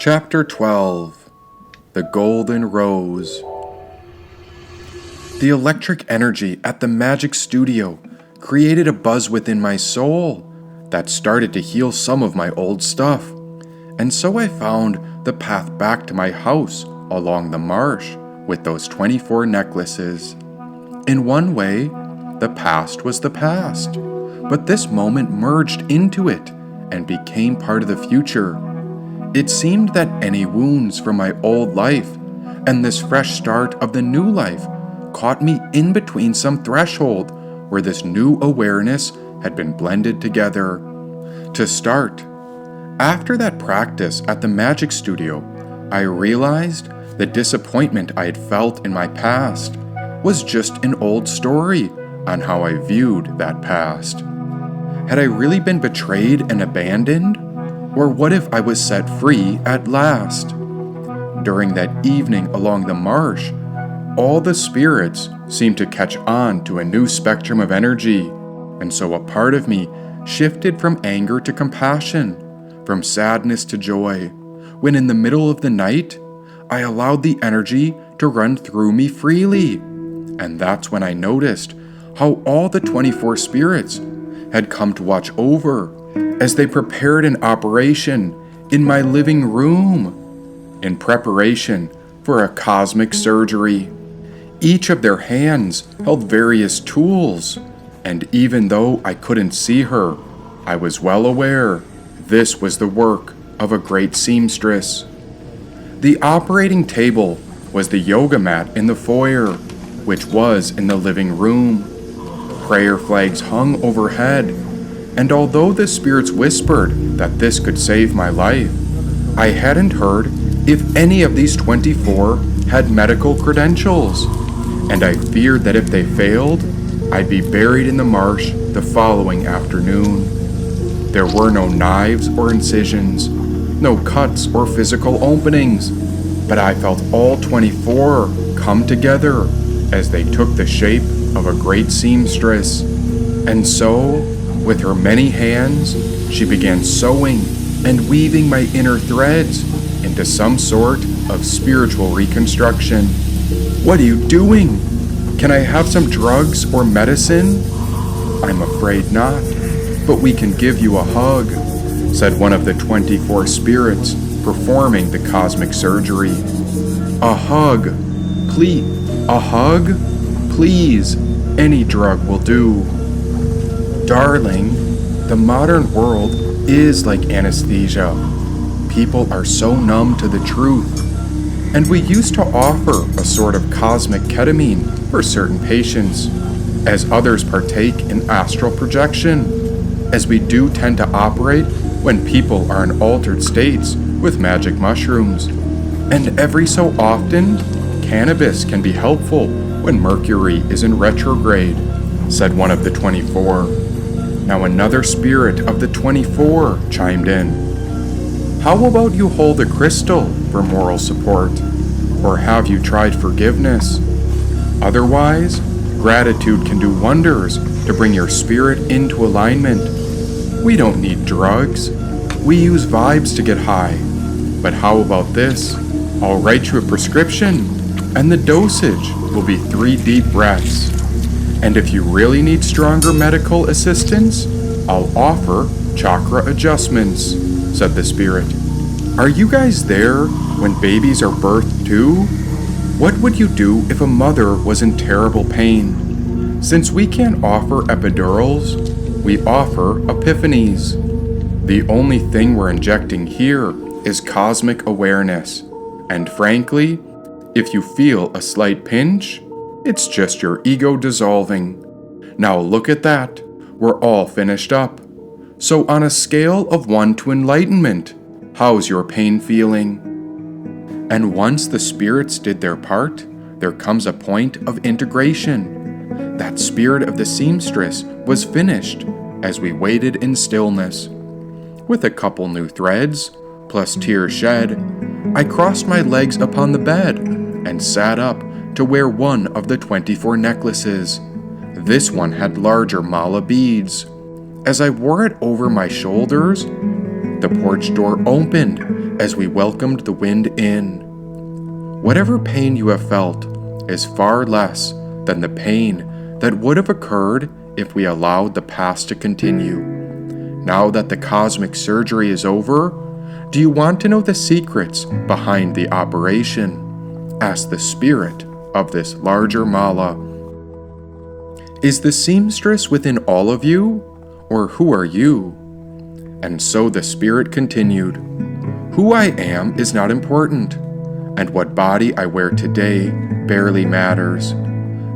Chapter 12 The Golden Rose. The electric energy at the magic studio created a buzz within my soul that started to heal some of my old stuff, and so I found the path back to my house along the marsh with those 24 necklaces. In one way, the past was the past, but this moment merged into it and became part of the future. It seemed that any wounds from my old life and this fresh start of the new life caught me in between some threshold where this new awareness had been blended together. To start, after that practice at the magic studio, I realized the disappointment I had felt in my past was just an old story on how I viewed that past. Had I really been betrayed and abandoned? Or what if I was set free at last? During that evening along the marsh, all the spirits seemed to catch on to a new spectrum of energy, and so a part of me shifted from anger to compassion, from sadness to joy, when in the middle of the night, I allowed the energy to run through me freely. And that's when I noticed how all the 24 spirits had come to watch over as they prepared an operation in my living room in preparation for a cosmic surgery. Each of their hands held various tools, and even though I couldn't see her, I was well aware this was the work of a great seamstress. The operating table was the yoga mat in the foyer, which was in the living room. Prayer flags hung overhead, and although the spirits whispered that this could save my life, I hadn't heard if any of these 24 had medical credentials, and I feared that if they failed, I'd be buried in the marsh the following afternoon. There were no knives or incisions, no cuts or physical openings, but I felt all 24 come together as they took the shape of a great seamstress. And so, with her many hands, she began sewing and weaving my inner threads into some sort of spiritual reconstruction. "What are you doing? Can I have some drugs or medicine?" "I'm afraid not, but we can give you a hug," said one of the 24 spirits performing the cosmic surgery. "A hug, please, a hug? Please, any drug will do." Darling, the modern world is like anesthesia. People are so numb to the truth, and we used to offer a sort of cosmic ketamine for certain patients, as others partake in astral projection, as we do tend to operate when people are in altered states with magic mushrooms. And every so often, cannabis can be helpful when Mercury is in retrograde, said one of the 24. Now another spirit of the 24 chimed in. "How about you hold a crystal for moral support? Or have you tried forgiveness? Otherwise, gratitude can do wonders to bring your spirit into alignment. We don't need drugs. We use vibes to get high. But how about this? I'll write you a prescription, and the dosage will be 3 deep breaths. And if you really need stronger medical assistance, I'll offer chakra adjustments," said the spirit. "Are you guys there when babies are birthed too? What would you do if a mother was in terrible pain? Since we can't offer epidurals, we offer epiphanies. The only thing we're injecting here is cosmic awareness. And frankly, if you feel a slight pinch, it's just your ego dissolving. Now look at that. We're all finished up. So on a scale of 1 to enlightenment, how's your pain feeling?" And once the spirits did their part, there comes a point of integration. That spirit of the seamstress was finished as we waited in stillness. With a couple new threads, plus tears shed, I crossed my legs upon the bed and sat up to wear one of the 24 necklaces. This one had larger mala beads. As I wore it over my shoulders, the porch door opened as we welcomed the wind in. Whatever pain you have felt is far less than the pain that would have occurred if we allowed the past to continue. Now that the cosmic surgery is over, do you want to know the secrets behind the operation? Asked the spirit of this larger mala. Is the seamstress within all of you, or who are you? And so the spirit continued, who I am is not important, and what body I wear today barely matters.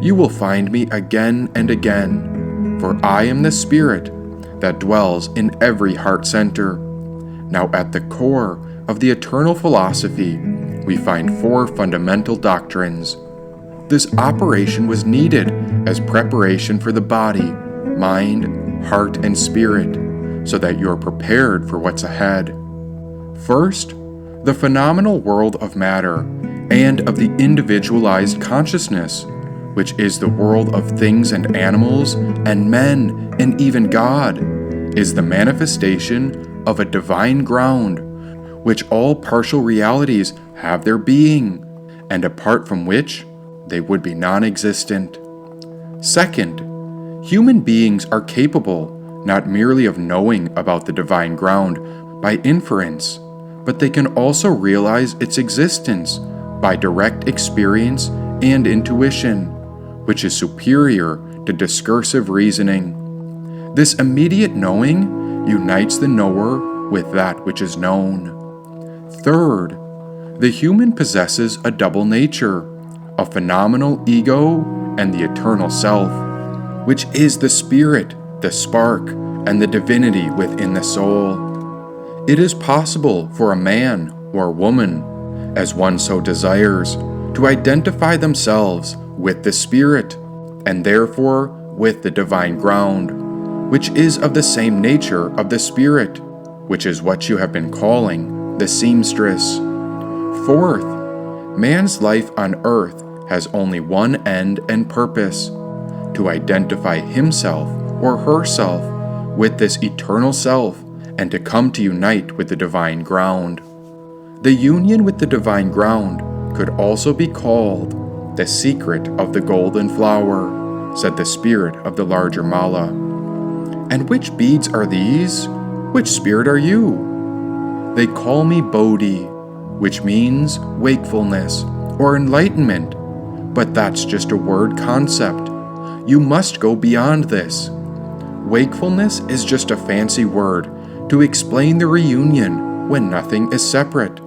You will find me again and again, for I am the spirit that dwells in every heart center. Now at the core of the eternal philosophy, we find 4 fundamental doctrines. This operation was needed as preparation for the body, mind, heart, and spirit, so that you're prepared for what's ahead. First, the phenomenal world of matter and of the individualized consciousness, which is the world of things and animals and men and even God, is the manifestation of a divine ground, which all partial realities have their being, and apart from which they would be non-existent. Second, human beings are capable not merely of knowing about the divine ground by inference, but they can also realize its existence by direct experience and intuition, which is superior to discursive reasoning. This immediate knowing unites the knower with that which is known. Third, the human possesses a double nature, a phenomenal ego and the eternal self, which is the spirit, the spark, and the divinity within the soul. It is possible for a man or woman, as one so desires, to identify themselves with the spirit, and therefore with the divine ground, which is of the same nature of the spirit, which is what you have been calling the seamstress. Fourth, man's life on earth has only one end and purpose: to identify himself or herself with this eternal self and to come to unite with the divine ground. The union with the divine ground could also be called the secret of the golden flower, said the spirit of the larger mala. And which beads are these? Which spirit are you? They call me Bodhi, which means wakefulness or enlightenment, but that's just a word concept. You must go beyond this. Wakefulness is just a fancy word to explain the reunion when nothing is separate.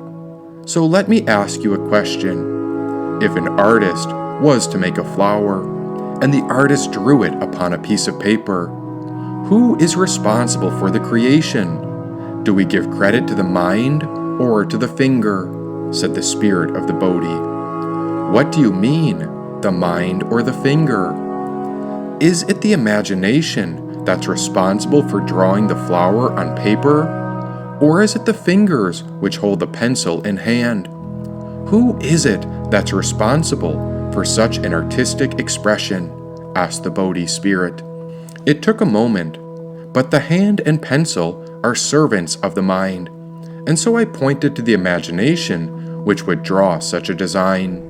So let me ask you a question. If an artist was to make a flower, and the artist drew it upon a piece of paper, who is responsible for the creation? Do we give credit to the mind or to the finger? Said the spirit of the Bodhi. What do you mean, the mind or the finger? Is it the imagination that's responsible for drawing the flower on paper? Or is it the fingers which hold the pencil in hand? Who is it that's responsible for such an artistic expression? Asked the Bodhi spirit. It took a moment, but the hand and pencil are servants of the mind, and so I pointed to the imagination which would draw such a design.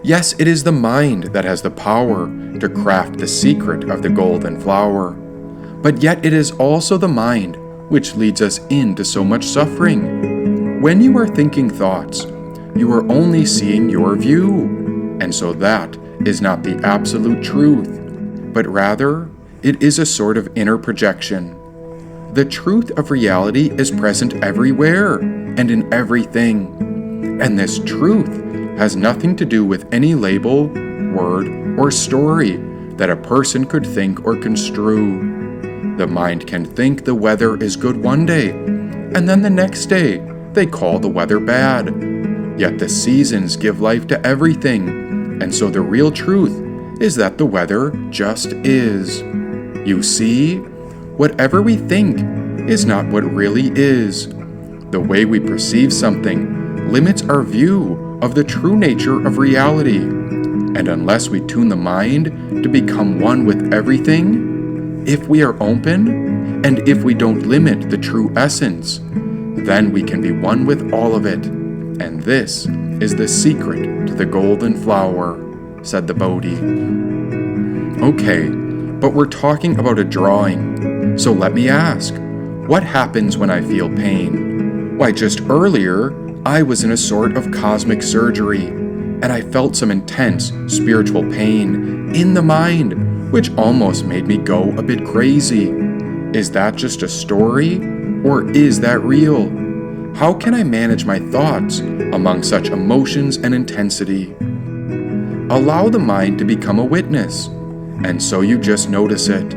Yes, it is the mind that has the power to craft the secret of the golden flower, but yet it is also the mind which leads us into so much suffering. When you are thinking thoughts, you are only seeing your view, and so that is not the absolute truth, but rather it is a sort of inner projection. The truth of reality is present everywhere and in everything, and this truth has nothing to do with any label, word, or story that a person could think or construe. The mind can think the weather is good one day, and then the next day they call the weather bad. Yet the seasons give life to everything, and so the real truth is that the weather just is. You see, whatever we think is not what really is. The way we perceive something limits our view of the true nature of reality, and unless we tune the mind to become one with everything, if we are open, and if we don't limit the true essence, then we can be one with all of it. And this is the secret to the golden flower, said the Bodhi. Okay, but we're talking about a drawing. So let me ask, what happens when I feel pain? Why, just earlier, I was in a sort of cosmic surgery, and I felt some intense spiritual pain in the mind, which almost made me go a bit crazy. Is that just a story, or is that real? How can I manage my thoughts among such emotions and intensity? Allow the mind to become a witness, and so you just notice it.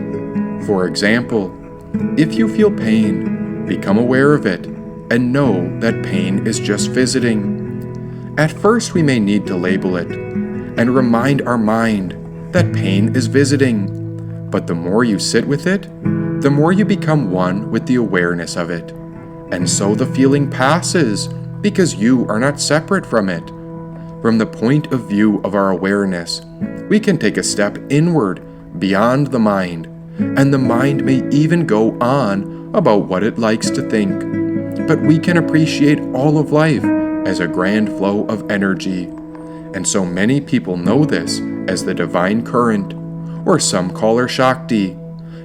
For example, if you feel pain, become aware of it and know that pain is just visiting. At first, we may need to label it and remind our mind that pain is visiting. But the more you sit with it, the more you become one with the awareness of it. And so the feeling passes because you are not separate from it. From the point of view of our awareness, we can take a step inward beyond the mind, and the mind may even go on about what it likes to think. But we can appreciate all of life as a grand flow of energy. And so many people know this as the divine current, or some call her Shakti,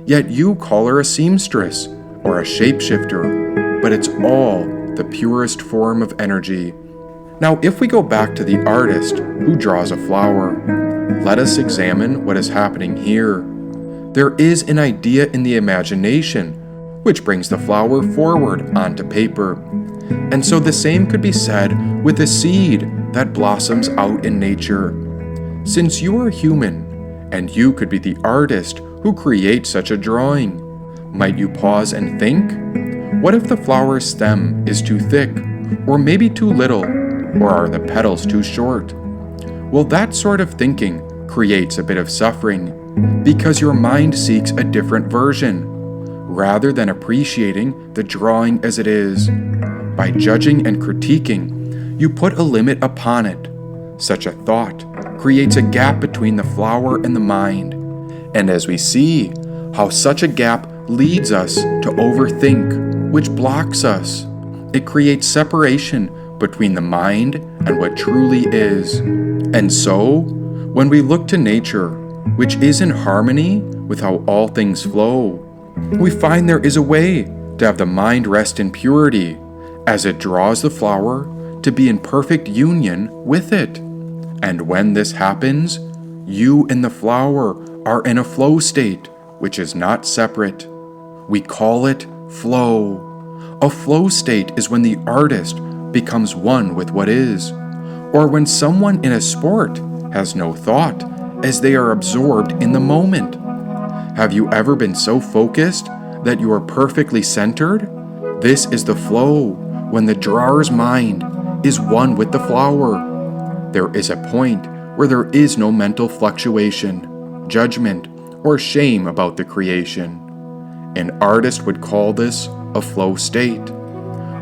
yet you call her a seamstress or a shapeshifter, but it's all the purest form of energy. Now, if we go back to the artist who draws a flower, let us examine what is happening here. There is an idea in the imagination which brings the flower forward onto paper. And so the same could be said with a seed that blossoms out in nature. Since you are human, and you could be the artist who creates such a drawing, might you pause and think? What if the flower's stem is too thick, or maybe too little, or are the petals too short? Well, that sort of thinking creates a bit of suffering, because your mind seeks a different version, rather than appreciating the drawing as it is. By judging and critiquing, you put a limit upon it. Such a thought creates a gap between the flower and the mind. And as we see, how such a gap leads us to overthink, which blocks us. It creates separation between the mind and what truly is. And so, when we look to nature, which is in harmony with how all things flow, we find there is a way to have the mind rest in purity, as it draws the flower to be in perfect union with it. And when this happens, you and the flower are in a flow state, which is not separate. We call it flow. A flow state is when the artist becomes one with what is, or when someone in a sport has no thought, as they are absorbed in the moment. Have you ever been so focused that you are perfectly centered? This is the flow, when the drawer's mind is one with the flower. There is a point where there is no mental fluctuation, judgment, or shame about the creation. An artist would call this a flow state.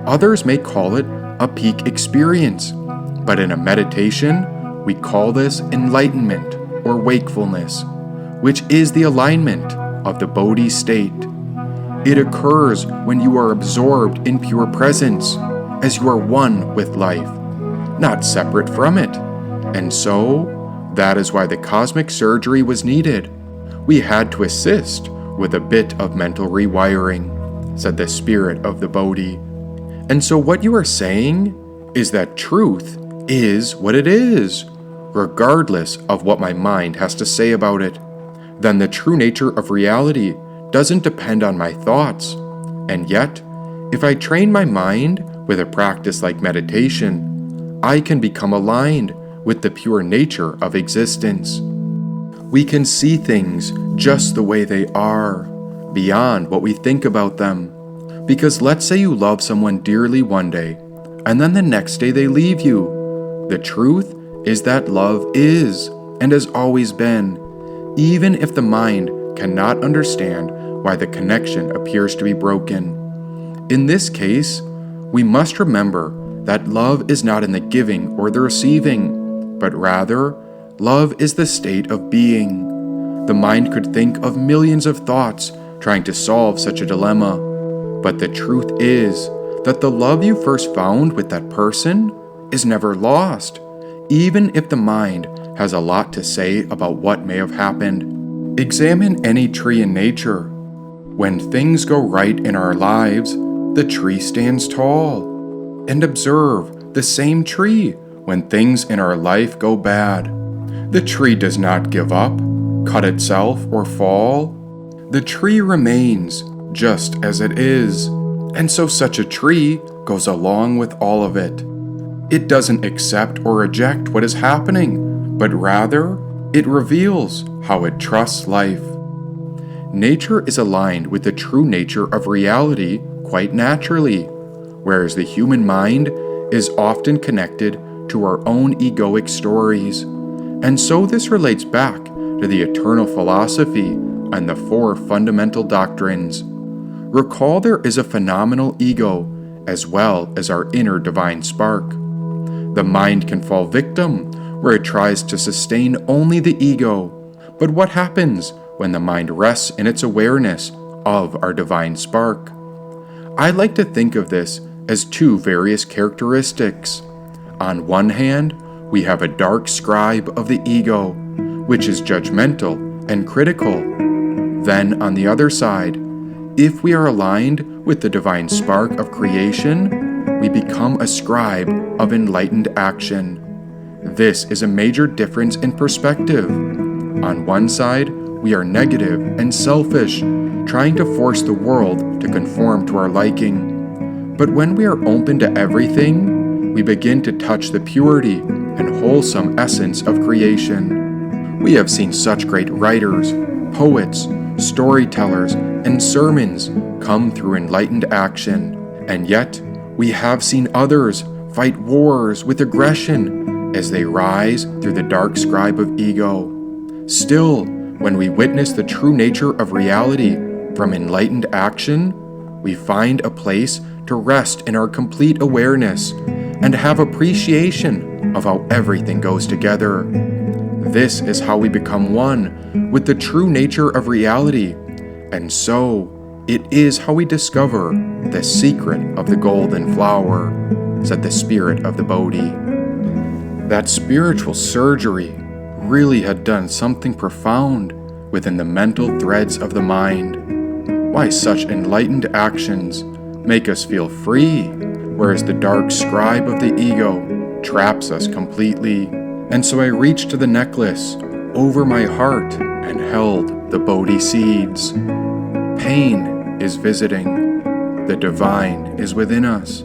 Others may call it a peak experience, but in a meditation, we call this enlightenment or wakefulness, which is the alignment of the Bodhi state. It occurs when you are absorbed in pure presence, as you are one with life, not separate from it. And so, that is why the cosmic surgery was needed. We had to assist with a bit of mental rewiring, said the spirit of the Bodhi. And so what you are saying is that truth is what it is, regardless of what my mind has to say about it. Then the true nature of reality doesn't depend on my thoughts. And yet, if I train my mind with a practice like meditation, I can become aligned with the pure nature of existence. We can see things just the way they are, beyond what we think about them. Because let's say you love someone dearly one day, and then the next day they leave you. The truth is that love is, and has always been, even if the mind cannot understand why the connection appears to be broken. In this case, we must remember that love is not in the giving or the receiving, but rather, love is the state of being. The mind could think of millions of thoughts trying to solve such a dilemma, but the truth is that the love you first found with that person is never lost, even if the mind has a lot to say about what may have happened. Examine any tree in nature. When things go right in our lives, the tree stands tall. And observe the same tree when things in our life go bad. The tree does not give up, cut itself, or fall. The tree remains just as it is, and so such a tree goes along with all of it. It doesn't accept or reject what is happening, but rather it reveals how it trusts life. Nature is aligned with the true nature of reality quite naturally, whereas the human mind is often connected to our own egoic stories. And so this relates back to the eternal philosophy and the four fundamental doctrines. Recall there is a phenomenal ego as well as our inner divine spark. The mind can fall victim where it tries to sustain only the ego. But what happens when the mind rests in its awareness of our divine spark? I like to think of this as two various characteristics. On one hand, we have a dark scribe of the ego, which is judgmental and critical. Then, on the other side, if we are aligned with the divine spark of creation, we become a scribe of enlightened action. This is a major difference in perspective. On one side, we are negative and selfish, trying to force the world to conform to our liking. But when we are open to everything, we begin to touch the purity and wholesome essence of creation. We have seen such great writers, poets, storytellers, and sermons come through enlightened action, and yet we have seen others fight wars with aggression as they rise through the dark scribe of ego. Still, when we witness the true nature of reality from enlightened action, we find a place to rest in our complete awareness and have appreciation of how everything goes together. This is how we become one with the true nature of reality, and so it is how we discover the secret of the golden flower, said the spirit of the Bodhi. That spiritual surgery really had done something profound within the mental threads of the mind. Why such enlightened actions make us feel free, whereas the dark scribe of the ego traps us completely. And so I reached to the necklace over my heart and held the Bodhi seeds. Pain is visiting. The divine is within us.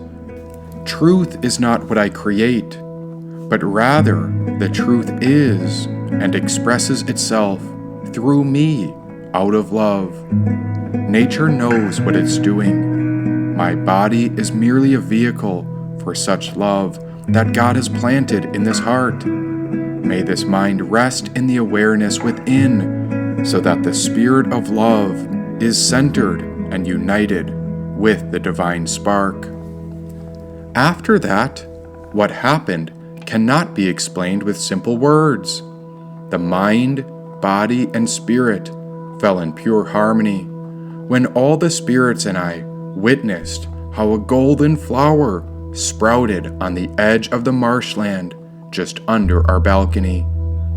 Truth is not what I create, but rather the truth is and expresses itself through me out of love. Nature knows what it's doing. My body is merely a vehicle for such love that God has planted in this heart. May this mind rest in the awareness within, so that the spirit of love is centered and united with the divine spark. After that, what happened cannot be explained with simple words. The mind, body, and spirit fell in pure harmony when all the spirits and I witnessed how a golden flower sprouted on the edge of the marshland just under our balcony.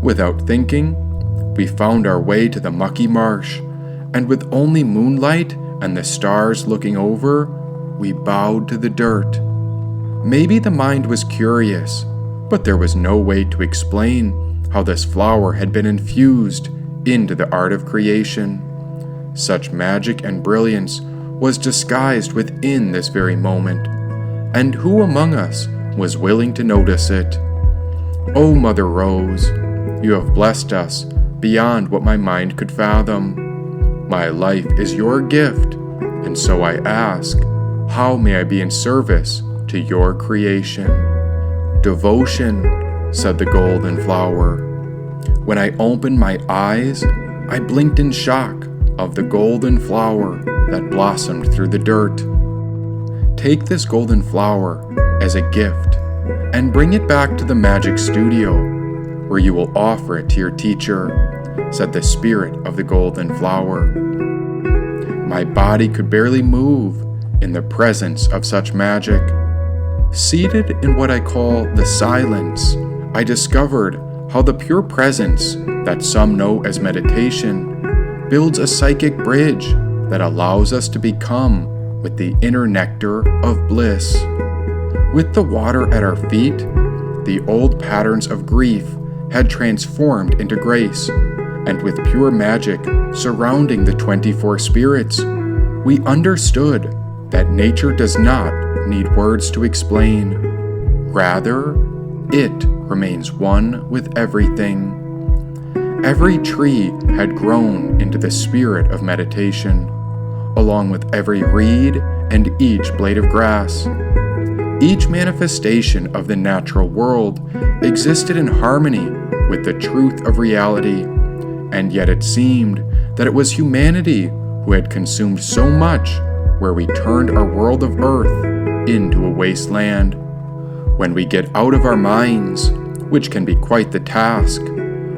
Without thinking, we found our way to the mucky marsh, and with only moonlight and the stars looking over, we bowed to the dirt. Maybe the mind was curious, but there was no way to explain how this flower had been infused into the art of creation. Such magic and brilliance was disguised within this very moment, and who among us was willing to notice it? O Mother Rose, you have blessed us beyond what my mind could fathom. My life is your gift, and so I ask, how may I be in service to your creation? Devotion, said the golden flower. When I opened my eyes, I blinked in shock of the golden flower that blossomed through the dirt. Take this golden flower as a gift and bring it back to the magic studio, where you will offer it to your teacher, said the spirit of the golden flower. My body could barely move in the presence of such magic. Seated in what I call the silence, I discovered how the pure presence that some know as meditation builds a psychic bridge that allows us to become with the inner nectar of bliss. With the water at our feet, the old patterns of grief had transformed into grace, and with pure magic surrounding the 24 spirits, we understood that nature does not need words to explain. Rather, it remains one with everything. Every tree had grown into the spirit of meditation, along with every reed and each blade of grass. Each manifestation of the natural world existed in harmony with the truth of reality, and yet it seemed that it was humanity who had consumed so much, where we turned our world of earth into a wasteland. When we get out of our minds, which can be quite the task,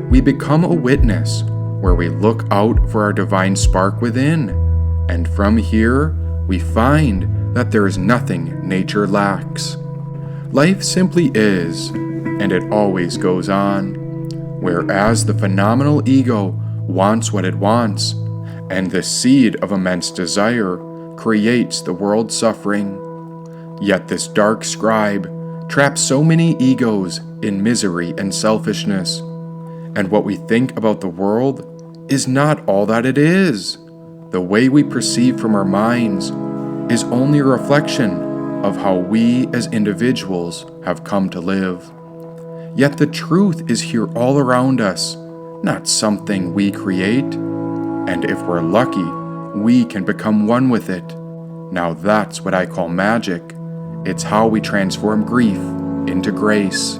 we become a witness where we look out for our divine spark within, and from here we find that there is nothing nature lacks. Life simply is, and it always goes on, whereas the phenomenal ego wants what it wants, and the seed of immense desire creates the world's suffering. Yet this dark scribe traps so many egos in misery and selfishness, and what we think about the world is not all that it is. The way we perceive from our minds is only a reflection of how we as individuals have come to live. Yet the truth is here all around us, not something we create. And if we're lucky, we can become one with it. Now that's what I call magic. It's how we transform grief into grace.